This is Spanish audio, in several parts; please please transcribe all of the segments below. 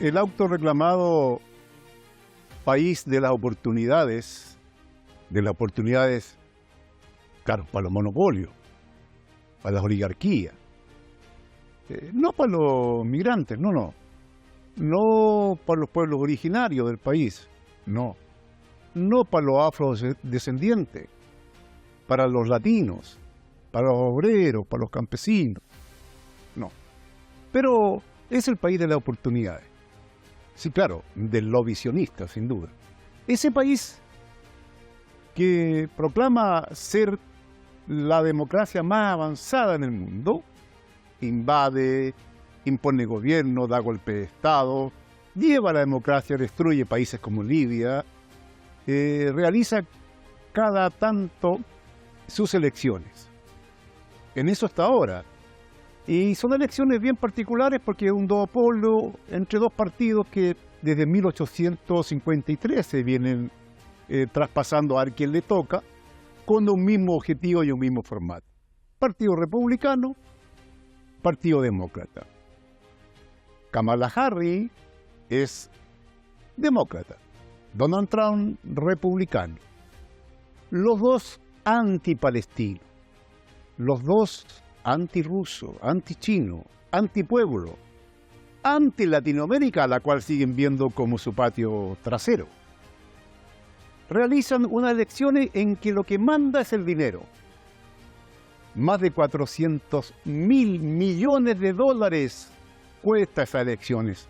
El autorreclamado país de las oportunidades, claro, para los monopolios, para las oligarquías, no para los migrantes, no para los pueblos originarios del país, no para los afrodescendientes, para los latinos, para los obreros, para los campesinos, no. Pero es el país de las oportunidades. Sí, claro, del lobby sionista, sin duda. Ese país que proclama ser la democracia más avanzada en el mundo, invade, impone gobierno, da golpe de Estado, lleva la democracia, destruye países como Libia, realiza cada tanto sus elecciones. En eso está ahora. Y son elecciones bien particulares porque es un duopolio entre dos partidos que desde 1853 se vienen traspasando a quien le toca con un mismo objetivo y un mismo formato. Partido Republicano, Partido Demócrata. Kamala Harris es demócrata, Donald Trump republicano. Los dos antipalestinos, los dos antirruso, antichino, antipueblo, anti-Latinoamérica, a la cual siguen viendo como su patio trasero. Realizan unas elecciones en que lo que manda es el dinero. Más de 400.000 millones de dólares cuesta esas elecciones.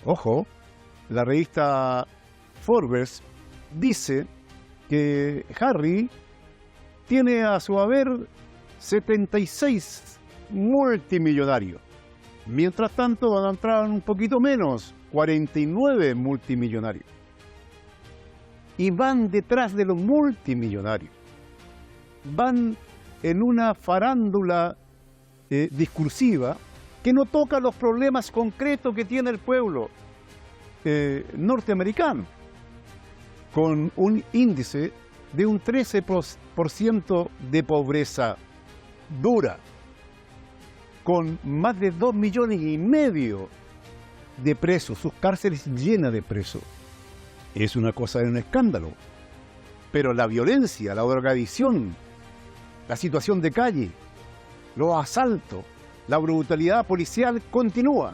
Ojo, la revista Forbes dice que Harry tiene a su haber 76 multimillonarios. Mientras tanto, Donald Trump un poquito menos, 49 multimillonarios. Y van detrás de los multimillonarios. Van en una farándula discursiva que no toca los problemas concretos que tiene el pueblo norteamericano, con un índice de un 13% de pobreza dura, con más de 2,5 millones de presos, sus cárceles llenas de presos. Es una cosa de un escándalo. Pero la violencia, la drogadicción, la situación de calle, los asaltos, la brutalidad policial continúa.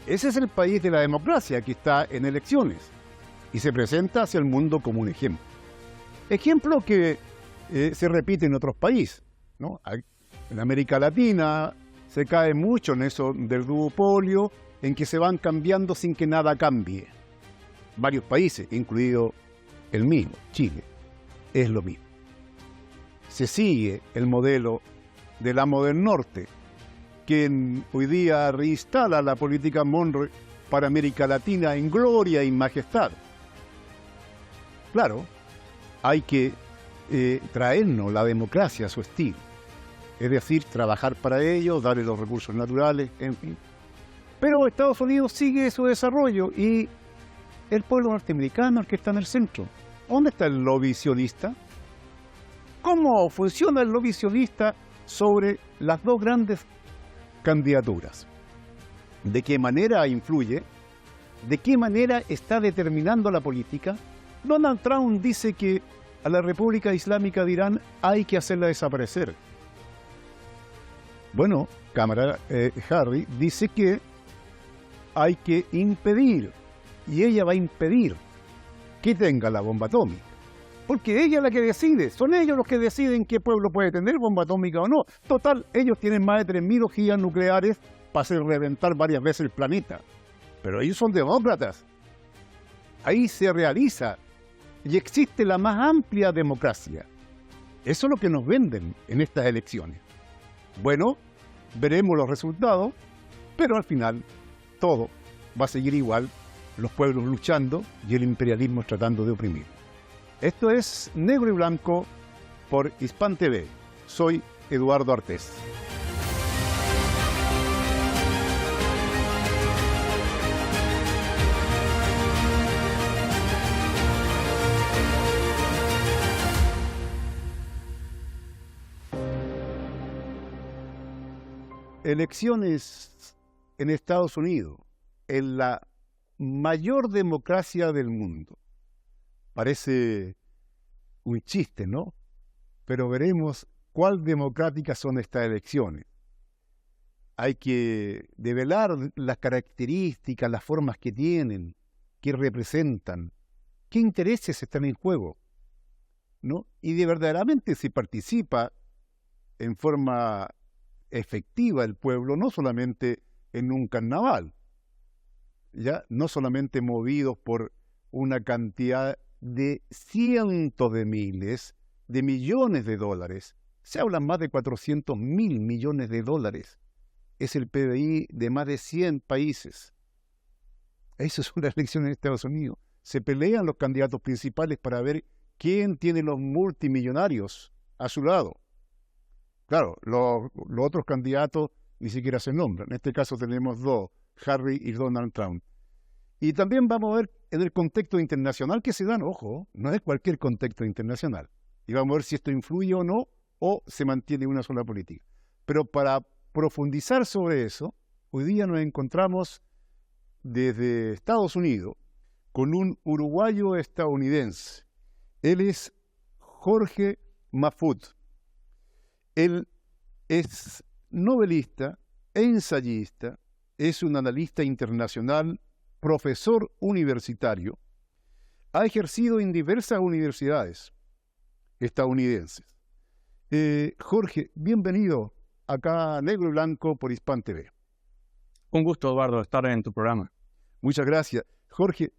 Ese es el país de la democracia que está en elecciones y se presenta hacia el mundo como un ejemplo. Ejemplo que se repite en otros países, ¿no? En América Latina se cae mucho en eso del duopolio, en que se van cambiando sin que nada cambie. Varios países, incluido el mismo, Chile, es lo mismo. Se sigue el modelo del amo del norte, quien hoy día reinstala la política Monroe para América Latina en gloria y majestad. Claro, hay que traernos la democracia a su estilo. Es decir, trabajar para ello, darle los recursos naturales, en fin. Pero Estados Unidos sigue su desarrollo y el pueblo norteamericano es el que está en el centro. ¿Dónde está el lobby sionista? ¿Cómo funciona el lobby sionista sobre las dos grandes candidaturas? ¿De qué manera influye? ¿De qué manera está determinando la política? Donald Trump dice que a la República Islámica de Irán hay que hacerla desaparecer. Bueno, Kamala Harris dice que hay que impedir, y ella va a impedir que tenga la bomba atómica. Porque ella es la que decide, son ellos los que deciden qué pueblo puede tener bomba atómica o no. Total, ellos tienen más de 3.000 ojivas nucleares para hacer reventar varias veces el planeta. Pero ellos son demócratas. Ahí se realiza y existe la más amplia democracia. Eso es lo que nos venden en estas elecciones. Bueno, veremos los resultados, pero al final todo va a seguir igual, los pueblos luchando y el imperialismo tratando de oprimir. Esto es Negro y Blanco por Hispan TV. Soy Eduardo Artés. Elecciones en Estados Unidos. en la mayor democracia del mundo. Parece un chiste, ¿no? Pero veremos cuál democráticas son estas elecciones. Hay que develar las características, las formas que tienen, qué representan, qué intereses están en juego, ¿no? Y de verdaderamente se participa en forma efectiva el pueblo, no solamente en un carnaval, ya no solamente movidos por una cantidad de cientos de miles, de millones de dólares. Se hablan más de 400.000 millones de dólares. Es el PBI de más de 100 países. Eso es una elección en Estados Unidos. Se pelean los candidatos principales para ver quién tiene los multimillonarios a su lado. Claro, los otros candidatos ni siquiera se nombran. En este caso tenemos dos, Harry y Donald Trump. Y también vamos a ver en el contexto internacional que se dan, ojo, no es cualquier contexto internacional. Y vamos a ver si esto influye o no, o se mantiene una sola política. Pero para profundizar sobre eso, hoy día nos encontramos desde Estados Unidos con un uruguayo estadounidense. Él es Jorge Mahfoud. Él es novelista, ensayista, es un analista internacional, profesor universitario, ha ejercido en diversas universidades estadounidenses. Jorge, bienvenido acá a Negro y Blanco por Hispan TV. Un gusto, Eduardo, estar en tu programa. Muchas gracias. Jorge,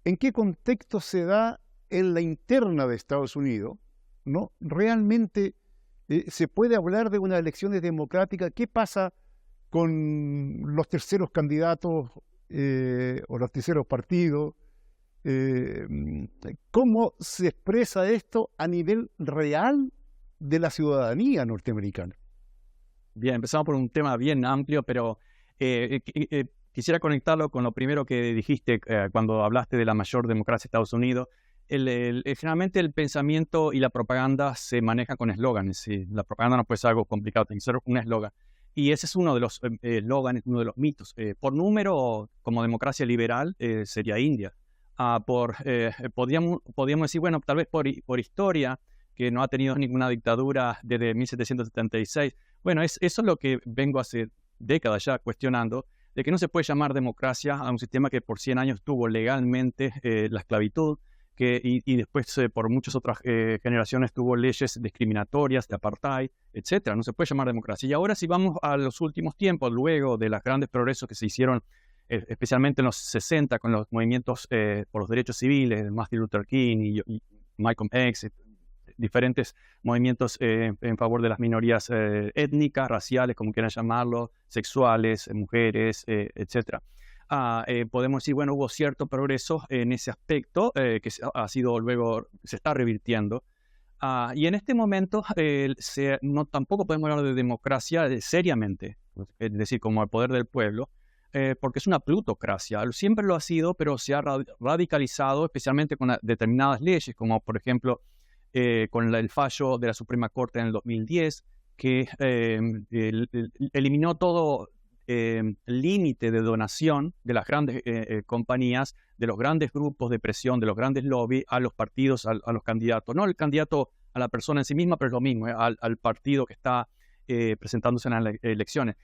¿en qué contexto se da en la interna de Estados Unidos? ¿No? ¿Realmente se puede hablar de unas elecciones democráticas? ¿Qué pasa con los terceros candidatos o los terceros partidos? ¿Cómo se expresa esto a nivel real de la ciudadanía norteamericana? Bien, empezamos por un tema bien amplio, pero quisiera conectarlo con lo primero que dijiste cuando hablaste de la mayor democracia de Estados Unidos. Generalmente el pensamiento y la propaganda se manejan con eslóganes. ¿Sí? La propaganda no puede ser algo complicado, tiene que ser un eslogan. Y ese es uno de los eslóganes, uno de los mitos. Por número, como democracia liberal, sería India. Podríamos decir, bueno, tal vez por historia, que no ha tenido ninguna dictadura desde 1776. Bueno, eso es lo que vengo hace décadas ya cuestionando, de que no se puede llamar democracia a un sistema que por 100 años tuvo legalmente la esclavitud, y después por muchas otras generaciones tuvo leyes discriminatorias, de apartheid, etcétera. No se puede llamar democracia. Y ahora si vamos a los últimos tiempos, luego de los grandes progresos que se hicieron, especialmente en los 60 con los movimientos por los derechos civiles, de Martin Luther King y Malcolm X, diferentes movimientos en favor de las minorías étnicas, raciales, como quieran llamarlo, sexuales, mujeres, etcétera. Podemos decir, bueno, hubo cierto progreso en ese aspecto que ha sido luego, se está revirtiendo. Y en este momento tampoco podemos hablar de democracia seriamente, es decir, como el poder del pueblo, porque es una plutocracia. Siempre lo ha sido, pero se ha radicalizado, especialmente con determinadas leyes, como por ejemplo con el fallo de la Suprema Corte en el 2010, que eliminó todo límite de donación de las grandes compañías, de los grandes grupos de presión, de los grandes lobbies a los partidos, a los candidatos. No el candidato a la persona en sí misma, pero es lo mismo, al partido que está presentándose en las elecciones.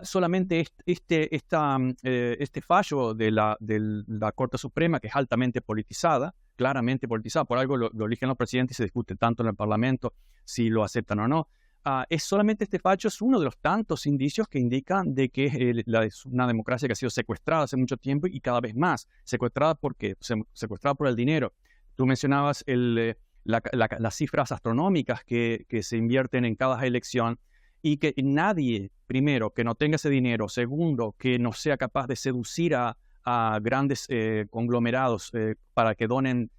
Solamente este fallo de la Corte Suprema, que es altamente politizada, claramente politizada, por algo lo eligen los presidentes y se discute tanto en el Parlamento si lo aceptan o no. Es solamente este fallo, es uno de los tantos indicios que indican de que es una democracia que ha sido secuestrada hace mucho tiempo y cada vez más. ¿Secuestrada por qué? Secuestrada por el dinero. Tú mencionabas las cifras astronómicas que se invierten en cada elección y que nadie, primero, que no tenga ese dinero, segundo, que no sea capaz de seducir a grandes conglomerados para que donen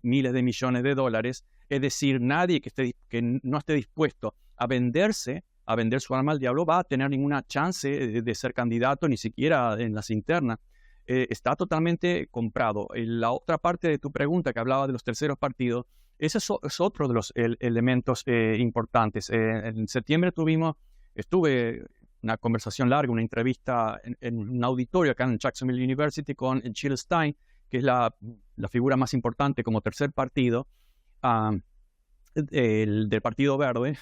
miles de millones de dólares, es decir, nadie que no esté dispuesto a vender su alma al diablo va a tener ninguna chance de ser candidato, ni siquiera en las internas. Está totalmente comprado. La otra parte de tu pregunta que hablaba de los terceros partidos, ese es otro de los elementos importantes. En septiembre estuve una conversación larga, una entrevista en un auditorio acá en Jacksonville University con Jill Stein, que es la figura más importante como tercer partido del Partido Verde,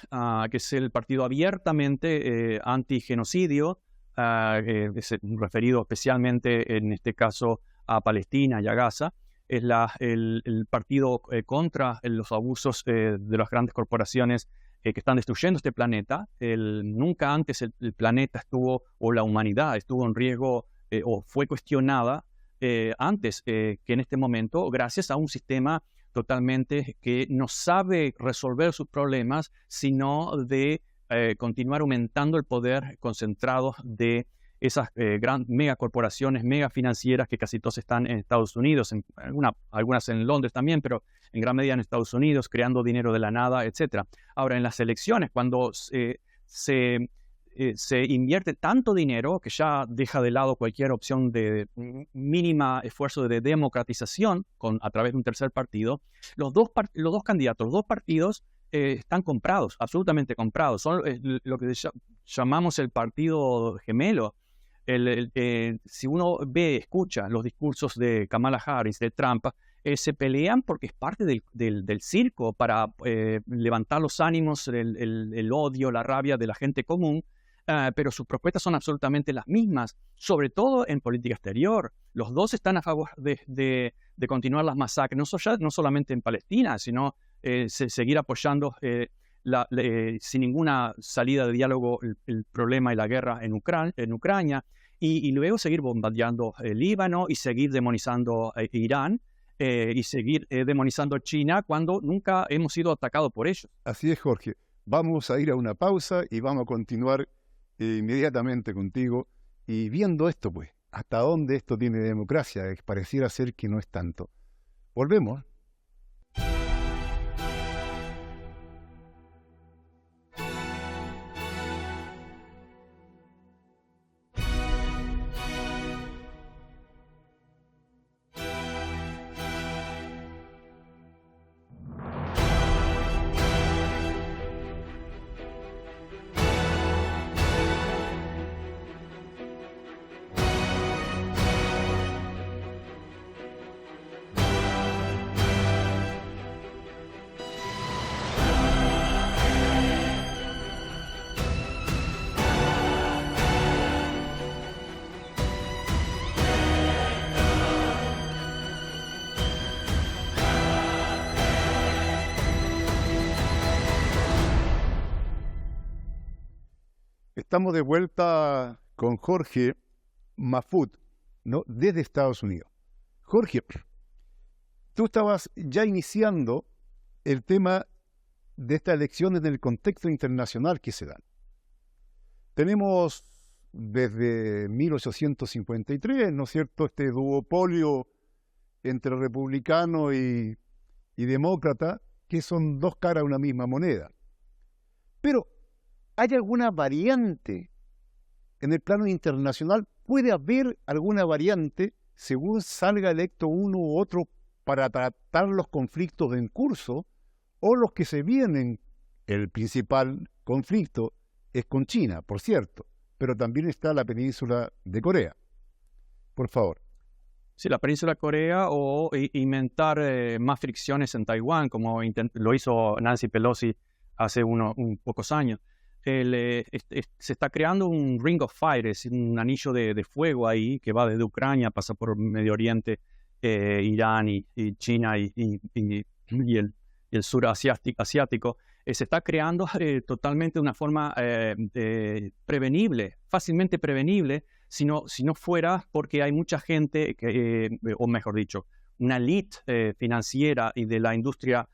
que es el partido abiertamente antigenocidio, es referido especialmente en este caso a Palestina y a Gaza. Es el partido contra los abusos de las grandes corporaciones que están destruyendo este planeta. Nunca antes el planeta estuvo, o la humanidad estuvo en riesgo o fue cuestionada antes que en este momento, gracias a un sistema totalmente que no sabe resolver sus problemas, sino de continuar aumentando el poder concentrado de esas megacorporaciones, megafinancieras que casi todas están en Estados Unidos, algunas en Londres también, pero en gran medida en Estados Unidos, creando dinero de la nada, etc. Ahora, en las elecciones, cuando se invierte tanto dinero que ya deja de lado cualquier opción de mínima esfuerzo de democratización a través de un tercer partido, los dos candidatos, los dos partidos están comprados, absolutamente comprados. Son lo que llamamos el partido gemelo. Si uno escucha los discursos de Kamala Harris, de Trump, se pelean porque es parte del circo para levantar los ánimos, el odio, la rabia de la gente común, pero sus propuestas son absolutamente las mismas, sobre todo en política exterior. Los dos están a favor de continuar las masacres, no solamente en Palestina, sino seguir apoyando sin ninguna salida de diálogo el problema y la guerra en Ucrania, y luego seguir bombardeando el Líbano y seguir demonizando Irán y seguir demonizando China cuando nunca hemos sido atacados por ellos. Así es, Jorge. Vamos a ir a una pausa y vamos a continuar inmediatamente contigo y viendo esto, pues, hasta dónde esto tiene democracia, que pareciera ser que no es tanto. Volvemos. Estamos de vuelta con Jorge Mahfoud, ¿no? Desde Estados Unidos. Jorge, tú estabas ya iniciando el tema de estas elecciones en el contexto internacional que se dan. Tenemos desde 1853, ¿no es cierto?, este duopolio entre republicano y demócrata, que son dos caras de una misma moneda. Pero ¿hay alguna variante en el plano internacional? ¿Puede haber alguna variante según salga electo uno u otro para tratar los conflictos en curso o los que se vienen? El principal conflicto es con China, por cierto, pero también está la península de Corea. Por favor. Sí, la península de Corea o inventar más fricciones en Taiwán, como lo hizo Nancy Pelosi hace unos pocos años. Se está creando un Ring of Fire, es un anillo de fuego ahí que va desde Ucrania, pasa por Medio Oriente, Irán y China y el sur asiático. Se está creando totalmente de una forma prevenible, fácilmente prevenible, si no fuera porque hay mucha gente, o mejor dicho, una elite financiera y de la industria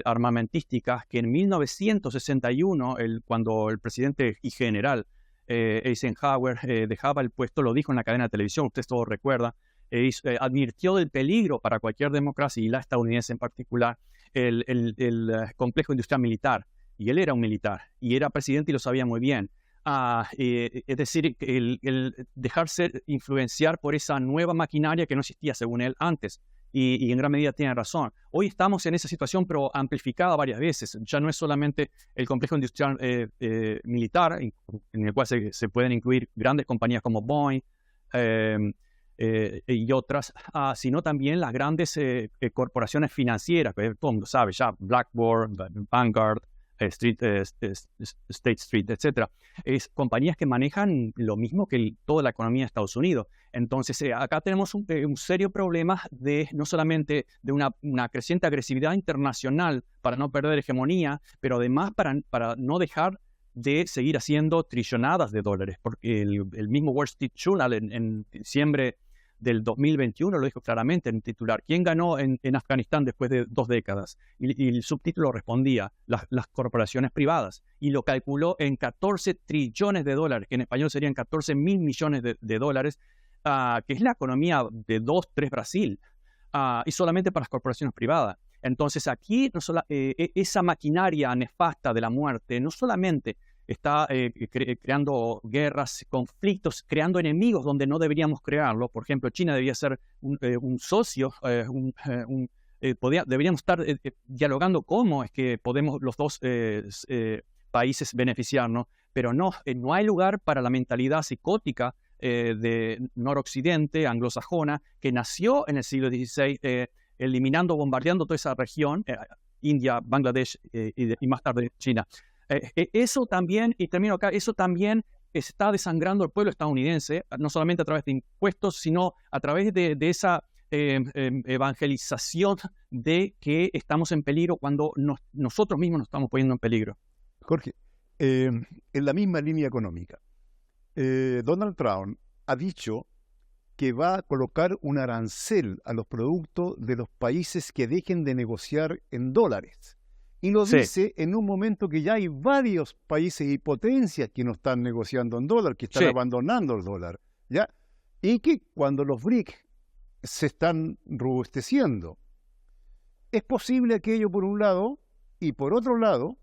armamentística, que en 1961, cuando el presidente y general Eisenhower dejaba el puesto, lo dijo en la cadena de televisión, usted todo recuerda, advirtió del peligro para cualquier democracia, y la estadounidense en particular, el complejo industrial militar. Y él era un militar, y era presidente y lo sabía muy bien. Es decir, el dejarse influenciar por esa nueva maquinaria que no existía, según él, antes, y en gran medida tiene razón. Hoy estamos en esa situación, pero amplificada varias veces. Ya no es solamente el complejo industrial militar, en el cual se pueden incluir grandes compañías como Boeing y otras, sino también las grandes corporaciones financieras, que todo el mundo sabe ya, BlackRock, Vanguard, State Street, etcétera. Es compañías que manejan lo mismo que toda la economía de Estados Unidos. Entonces, acá tenemos un serio problema no solamente de una creciente agresividad internacional para no perder hegemonía, pero además para no dejar de seguir haciendo trillonadas de dólares, porque el mismo Wall Street Journal en diciembre del 2021 lo dijo claramente en el titular. ¿Quién ganó en Afganistán después de 2 décadas? Y el subtítulo respondía, las corporaciones privadas. Y lo calculó en 14 trillones de dólares, que en español serían 14 mil millones de dólares, que es la economía de 2-3 Brasil, y solamente para las corporaciones privadas. Entonces aquí esa maquinaria nefasta de la muerte no solamente está creando guerras, conflictos, creando enemigos donde no deberíamos crearlo. Por ejemplo, China debería ser un socio, deberíamos estar dialogando cómo es que podemos los dos países beneficiarnos, pero no hay lugar para la mentalidad psicótica de noroccidente, anglosajona, que nació en el siglo XVI, eliminando, bombardeando toda esa región, India, Bangladesh y más tarde China. Eso también, y termino acá, eso también está desangrando al pueblo estadounidense, no solamente a través de impuestos, sino a través de esa evangelización de que estamos en peligro cuando nosotros mismos nos estamos poniendo en peligro. Jorge, en la misma línea económica, Donald Trump ha dicho que va a colocar un arancel a los productos de los países que dejen de negociar en dólares. Y lo dice en un momento que ya hay varios países y potencias que no están negociando en dólar, que están abandonando el dólar, ¿ya? Y que cuando los BRICS se están robusteciendo, es posible aquello por un lado, y por otro lado,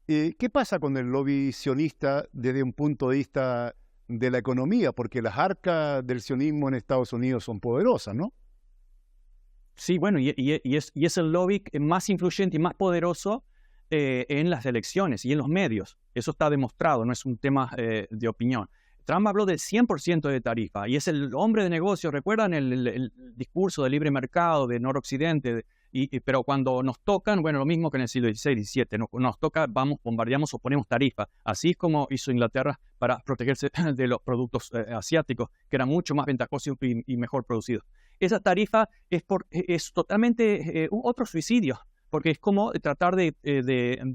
¿qué pasa con el lobby sionista desde un punto de vista de la economía? Porque las arcas del sionismo en Estados Unidos son poderosas, ¿no? Sí, bueno, y es el lobby más influyente y más poderoso en las elecciones y en los medios. Eso está demostrado, no es un tema de opinión. Trump habló del 100% de tarifa y es el hombre de negocios. ¿Recuerdan el discurso de libre mercado de noroccidente? Pero cuando nos tocan, bueno, lo mismo que en el siglo XVI, XVII, nos toca, vamos, bombardeamos o ponemos tarifa. Así es como hizo Inglaterra para protegerse de los productos asiáticos, que eran mucho más ventajosos y mejor producidos. Esa tarifa es totalmente otro suicidio, porque es como tratar de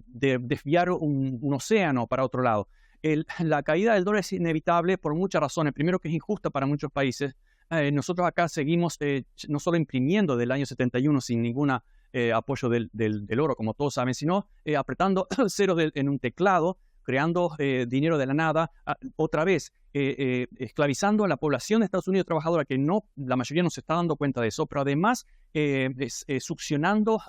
desviar un océano para otro lado. La caída del dólar es inevitable por muchas razones. Primero, que es injusta para muchos países. Nosotros acá seguimos no solo imprimiendo del año 71 sin ningún apoyo del oro, como todos saben, sino apretando ceros en un teclado, creando dinero de la nada, otra vez esclavizando a la población de Estados Unidos trabajadora, que la mayoría no se está dando cuenta de eso, pero además succionando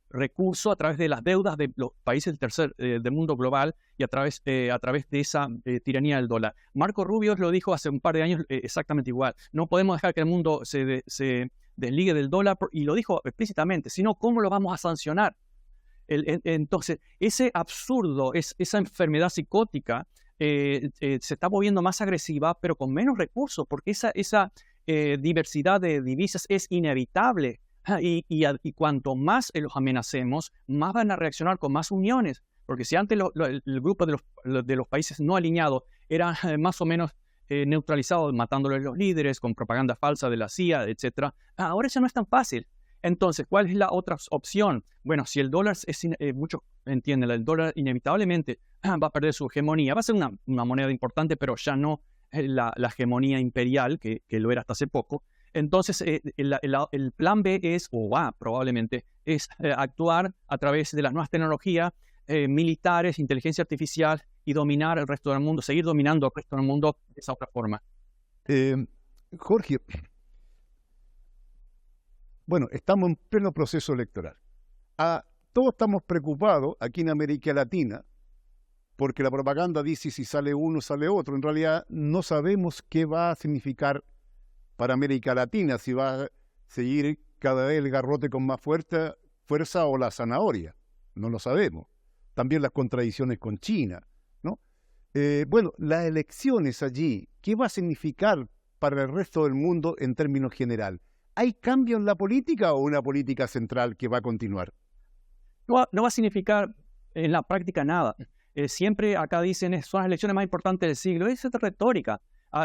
recursos a través de las deudas de los países del mundo global y a través de esa tiranía del dólar. Marco Rubio lo dijo hace un par de años exactamente igual. No podemos dejar que el mundo se desligue del dólar, y lo dijo explícitamente, sino ¿cómo lo vamos a sancionar? Entonces, ese absurdo, esa enfermedad psicótica se está volviendo más agresiva, pero con menos recursos, porque esa diversidad de divisas es inevitable. Y cuanto más los amenacemos, más van a reaccionar con más uniones. Porque si antes el grupo de los países no alineados era más o menos neutralizado, matándoles los líderes con propaganda falsa de la CIA, etc., ahora ya no es tan fácil. Entonces, ¿cuál es la otra opción? Bueno, si el dólar muchos entienden, el dólar inevitablemente va a perder su hegemonía. Va a ser una moneda importante, pero ya no la hegemonía imperial, que lo era hasta hace poco. Entonces, el plan B es, probablemente, es actuar a través de las nuevas tecnologías militares, inteligencia artificial, y dominar el resto del mundo, seguir dominando el resto del mundo de esa otra forma. Jorge, bueno, estamos en pleno proceso electoral. Todos estamos preocupados aquí en América Latina porque la propaganda dice si sale uno, sale otro. En realidad no sabemos qué va a significar para América Latina, si va a seguir cada vez el garrote con más fuerza o la zanahoria, no lo sabemos. También las contradicciones con China, ¿no? Bueno, las elecciones allí, ¿qué va a significar para el resto del mundo en términos general? ¿Hay cambio en la política o una política central que va a continuar? No va a significar en la práctica nada. Siempre acá dicen son las elecciones más importantes del siglo. Esa es retórica.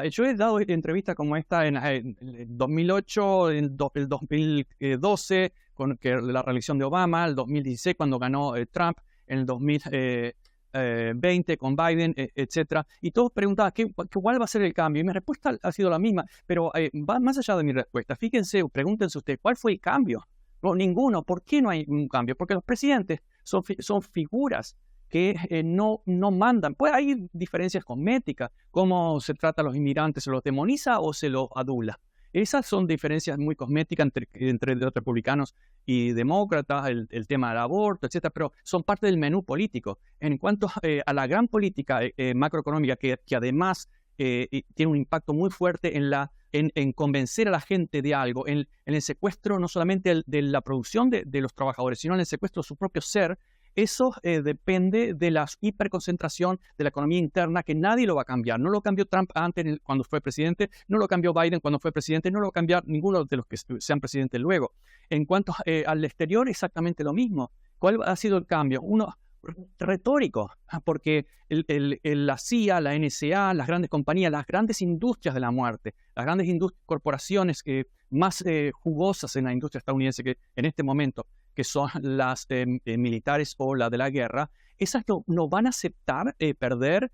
Yo he dado entrevistas como esta en el 2008, en el 2012, con la reelección de Obama, el 2016 cuando ganó Trump, en el 2020 con Biden, etc. Y todos preguntaban cuál va a ser el cambio. Y mi respuesta ha sido la misma, pero va más allá de mi respuesta. Fíjense, pregúntense ustedes, ¿cuál fue el cambio? No, ninguno. ¿Por qué no hay un cambio? Porque los presidentes son figuras que no mandan. Pues hay diferencias cosméticas, cómo se trata a los inmigrantes, ¿se los demoniza o se los adula? Esas son diferencias muy cosméticas entre los republicanos y demócratas, el tema del aborto, etcétera, pero son parte del menú político. En cuanto a la gran política macroeconómica, que además tiene un impacto muy fuerte en convencer a la gente de algo, en el secuestro no solamente de la producción de los trabajadores, sino en el secuestro de su propio ser. Eso depende de la hiperconcentración de la economía interna, que nadie lo va a cambiar. No lo cambió Trump antes cuando fue presidente, no lo cambió Biden cuando fue presidente, no lo va a cambiar ninguno de los que sean presidentes luego. En cuanto al exterior, exactamente lo mismo. ¿Cuál ha sido el cambio? Uno retórico, porque la CIA, la NSA, las grandes compañías, las grandes industrias de la muerte, las grandes corporaciones más jugosas en la industria estadounidense que en este momento, que son las militares o la de la guerra, esas no van a aceptar perder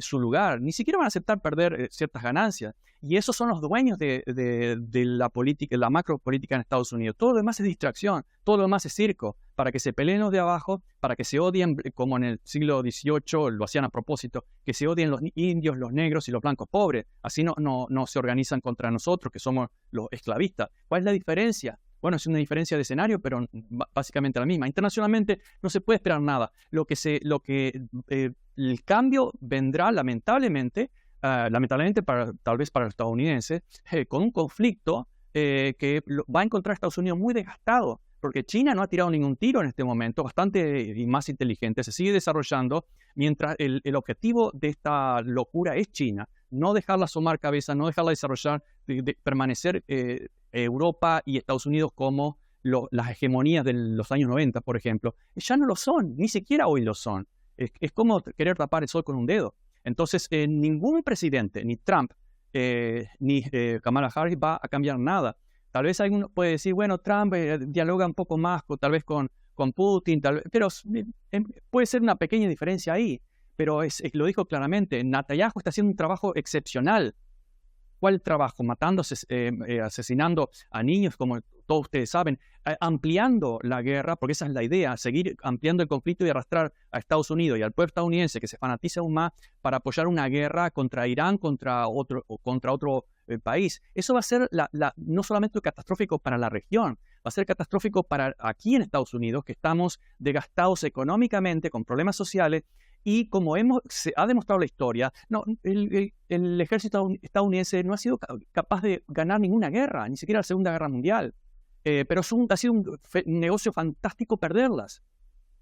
su lugar, ni siquiera van a aceptar perder ciertas ganancias. Y esos son los dueños de la política, la macropolítica en Estados Unidos. Todo lo demás es distracción, todo lo demás es circo, para que se peleen los de abajo, para que se odien, como en el siglo XVIII lo hacían a propósito, que se odien los indios, los negros y los blancos pobres. Así no se organizan contra nosotros, que somos los esclavistas. ¿Cuál es la diferencia? Bueno, es una diferencia de escenario, pero básicamente la misma. Internacionalmente no se puede esperar nada. El cambio vendrá lamentablemente tal vez para los estadounidenses, con un conflicto que va a encontrar a Estados Unidos muy desgastado, porque China no ha tirado ningún tiro en este momento, bastante y más inteligente, se sigue desarrollando, mientras el objetivo de esta locura es China, no dejarla asomar cabeza, no dejarla desarrollar, permanecer Europa y Estados Unidos como las hegemonías de los años 90, por ejemplo. Ya no lo son, ni siquiera hoy lo son. Es como querer tapar el sol con un dedo. Entonces, ningún presidente, ni Trump, ni Kamala Harris va a cambiar nada. Tal vez alguno puede decir, bueno, Trump dialoga un poco más tal vez con Putin, pero puede ser una pequeña diferencia ahí. Pero lo dijo claramente, Netanyahu está haciendo un trabajo excepcional. ¿Cuál trabajo? Asesinando a niños, como todos ustedes saben, ampliando la guerra, porque esa es la idea, seguir ampliando el conflicto y arrastrar a Estados Unidos y al pueblo estadounidense que se fanatiza aún más para apoyar una guerra contra Irán, contra otro país. Eso va a ser no solamente catastrófico para la región, va a ser catastrófico para aquí en Estados Unidos, que estamos desgastados económicamente, con problemas sociales. Y como se ha demostrado la historia, el ejército estadounidense no ha sido capaz de ganar ninguna guerra, ni siquiera la Segunda Guerra Mundial. Pero ha sido un negocio fantástico perderlas.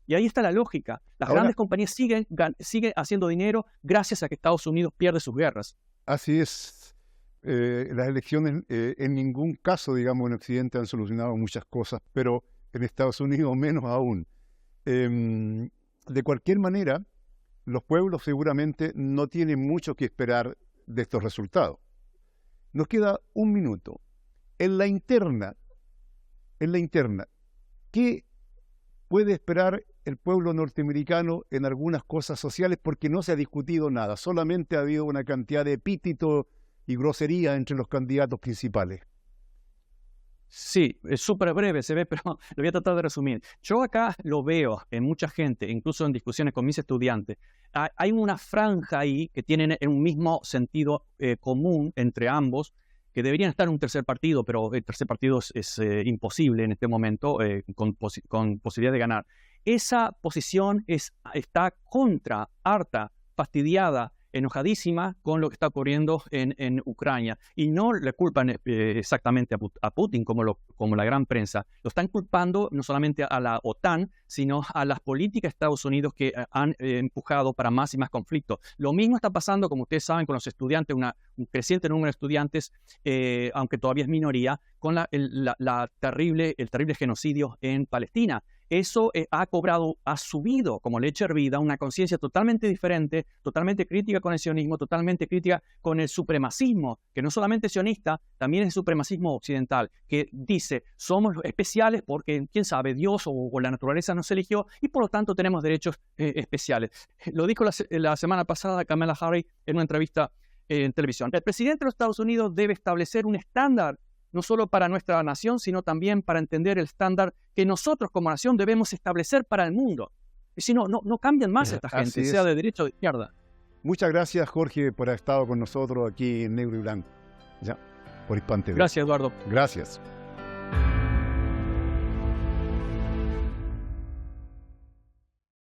Y ahí está la lógica. Las grandes compañías siguen haciendo dinero gracias a que Estados Unidos pierde sus guerras. Así es. Las elecciones en ningún caso, digamos, en Occidente han solucionado muchas cosas, pero en Estados Unidos menos aún. De cualquier manera, los pueblos seguramente no tienen mucho que esperar de estos resultados. Nos queda un minuto. En la interna, ¿qué puede esperar el pueblo norteamericano en algunas cosas sociales? Porque no se ha discutido nada, solamente ha habido una cantidad de epítetos y groserías entre los candidatos principales. Sí, es súper breve, se ve, pero lo voy a tratar de resumir. Yo acá lo veo en mucha gente, incluso en discusiones con mis estudiantes. Hay una franja ahí que tienen un mismo sentido común entre ambos, que deberían estar en un tercer partido, pero el tercer partido es imposible en este momento, con posibilidad de ganar. Esa posición está harta, fastidiada enojadísima con lo que está ocurriendo en Ucrania. Y no le culpan exactamente a Putin como la gran prensa. Lo están culpando no solamente a la OTAN, sino a las políticas de Estados Unidos que han empujado para más y más conflictos. Lo mismo está pasando, como ustedes saben, con los estudiantes, un creciente número de estudiantes, aunque todavía es minoría, con el terrible genocidio en Palestina. Eso ha subido como leche hervida una conciencia totalmente diferente, totalmente crítica con el sionismo, totalmente crítica con el supremacismo, que no solamente es sionista, también es supremacismo occidental, que dice, somos especiales porque, quién sabe, Dios o la naturaleza nos eligió y por lo tanto tenemos derechos especiales. Lo dijo la semana pasada Kamala Harris en una entrevista en televisión. El presidente de los Estados Unidos debe establecer un estándar no solo para nuestra nación, sino también para entender el estándar que nosotros como nación debemos establecer para el mundo. Y si no cambian más esta gente, sea de derecha o de izquierda. Muchas gracias, Jorge, por haber estado con nosotros aquí en Negro y Blanco, ya, por Hispan TV. Gracias, Eduardo. Gracias.